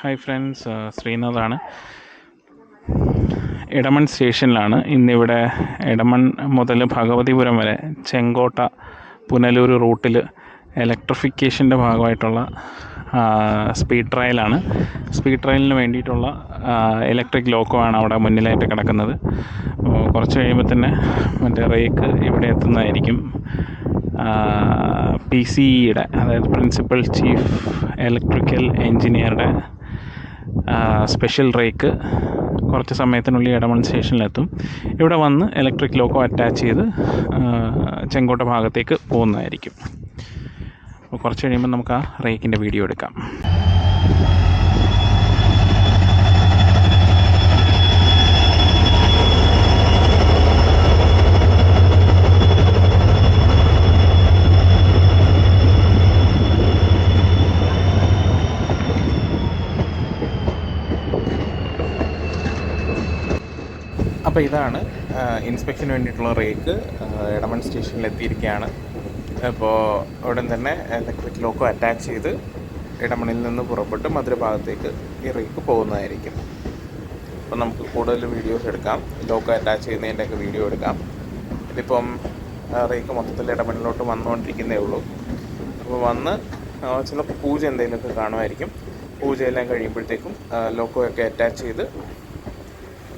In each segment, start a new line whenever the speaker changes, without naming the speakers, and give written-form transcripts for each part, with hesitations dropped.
Hi friends, ശ്രീനാഥാണ്. Edamon സ്റ്റേഷനിലാണ് ഇന്നിവിടെ. എടമൺ മുതൽ ഭഗവതിപുരം വരെ ചെങ്കോട്ട പുനലൂർ റൂട്ടിൽ ഇലക്ട്രിഫിക്കേഷൻ്റെ ഭാഗമായിട്ടുള്ള സ്പീഡ് ട്രയലാണ്. സ്പീഡ് ട്രയലിന് വേണ്ടിയിട്ടുള്ള ഇലക്ട്രിക് ലോക്കോ ആണ് അവിടെ മുന്നിലായിട്ട് കിടക്കുന്നത്. കുറച്ച് കഴിയുമ്പോൾ തന്നെ മറ്റേ റേക്ക് ഇവിടെ എത്തുന്നതായിരിക്കും. PCEയുടെ, അതായത് പ്രിൻസിപ്പൽ ചീഫ് ഇലക്ട്രിക്കൽ എൻജിനീയറുടെ സ്പെഷ്യൽ റേക്ക് കുറച്ച് സമയത്തിനുള്ളിൽ എടമൺ സ്റ്റേഷനിലെത്തും. ഇവിടെ വന്ന് ഇലക്ട്രിക് ലോക്കോ അറ്റാച്ച് ചെയ്ത് ചെങ്കോട്ട ഭാഗത്തേക്ക് പോകുന്നതായിരിക്കും. അപ്പോൾ കുറച്ച് കഴിയുമ്പോൾ നമുക്ക് ആ റേക്കിൻ്റെ വീഡിയോ എടുക്കാം. അപ്പോൾ ഇതാണ് ഇൻസ്പെക്ഷന് വേണ്ടിയിട്ടുള്ള റേക്ക്. എടമൺ സ്റ്റേഷനിൽ എത്തിയിരിക്കുകയാണ്. അപ്പോൾ ഉടൻ തന്നെ ഇലക്ട്രിക് ലോക്കോ അറ്റാച്ച് ചെയ്ത് എടമണിൽ നിന്ന് പുറപ്പെട്ട് മധുര ഭാഗത്തേക്ക് ഈ റേക്ക് പോകുന്നതായിരിക്കും. അപ്പോൾ നമുക്ക് കൂടുതൽ വീഡിയോസ് എടുക്കാം, ലോക്കോ അറ്റാച്ച് ചെയ്യുന്നതിൻ്റെയൊക്കെ വീഡിയോ എടുക്കാം. ഇതിപ്പം റേക്ക് മൊത്തത്തിൽ എടമണിലോട്ട് വന്നുകൊണ്ടിരിക്കുന്നേ ഉള്ളൂ. അപ്പോൾ വന്ന് ചിലപ്പോൾ പൂജ എന്തെങ്കിലുമൊക്കെ കാണുമായിരിക്കും. പൂജയെല്ലാം കഴിയുമ്പോഴത്തേക്കും ലോക്കോ ഒക്കെ അറ്റാച്ച് ചെയ്ത്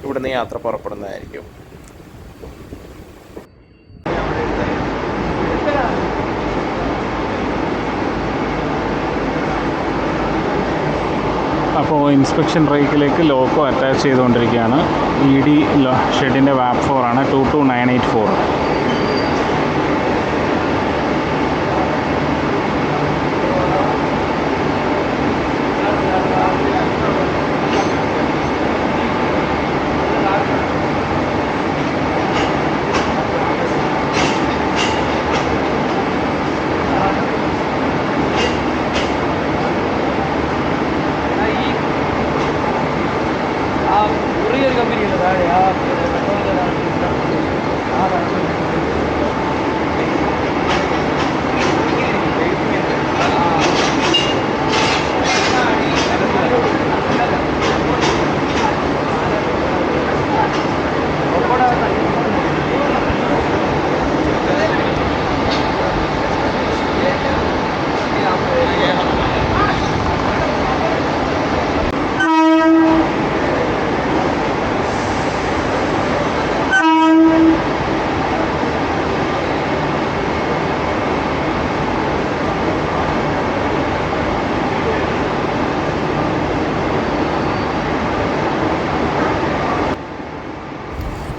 ഇവിടുന്ന് യാത്ര പുറപ്പെടുന്നതായിരിക്കും. അപ്പോൾ ഇൻസ്പെക്ഷൻ റേക്കിലേക്ക് ലോക്കോ അറ്റാച്ച് ചെയ്തുകൊണ്ടിരിക്കുകയാണ്. ED ഷെഡിൻ്റെ വാപ്പ് 4 ആണ്, 22984.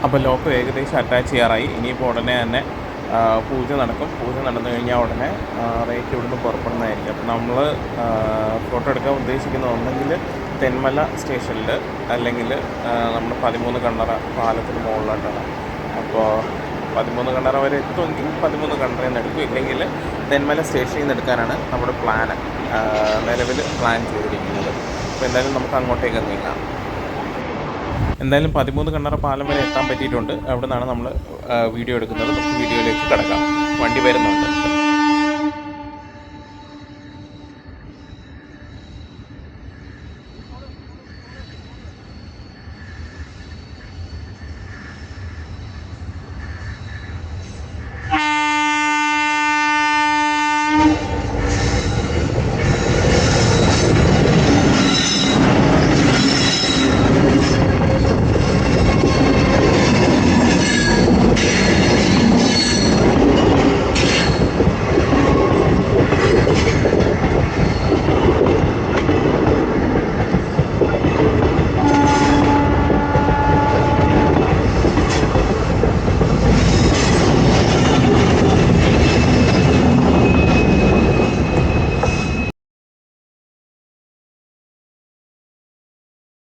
അപ്പോൾ ലോക്കോ ഏകദേശം അറ്റാച്ച് ചെയ്യാറായി. ഇനിയിപ്പോൾ ഉടനെ തന്നെ പൂജ നടക്കും. പൂജ നടന്നു കഴിഞ്ഞാൽ ഉടനെ റേക്ക് ഇവിടുന്ന് പുറപ്പെടുന്നതായിരിക്കും. അപ്പോൾ നമ്മൾ ഫോട്ടോ എടുക്കാൻ ഉദ്ദേശിക്കുന്നത് ഒന്നെങ്കിൽ തെന്മല സ്റ്റേഷനിൽ, അല്ലെങ്കിൽ നമ്മൾ 13 കണ്ണറ പാലത്തിന് മുകളിലോട്ടാണ്. അപ്പോൾ 13 കണ്ണറ വരെ എത്തുമെങ്കിൽ 13 കണ്ണറയിൽ നിന്ന് എടുക്കും, ഇല്ലെങ്കിൽ തെന്മല സ്റ്റേഷനിൽ നിന്ന് എടുക്കാനാണ് നമ്മുടെ നിലവിൽ പ്ലാൻ ചെയ്തിരിക്കുന്നത്. അപ്പോൾ എന്തായാലും നമുക്ക് അങ്ങോട്ടേക്ക് നീങ്ങാം. എന്തായാലും 13 കണ്ണറ പാലം വരെ എത്താൻ പറ്റിയിട്ടുണ്ട്. അവിടെ നിന്നാണ് നമ്മൾ വീഡിയോ എടുക്കുന്നത്. നമുക്ക് വീഡിയോയിലേക്ക് കിടക്കാം. വണ്ടി വരുന്നുണ്ട്.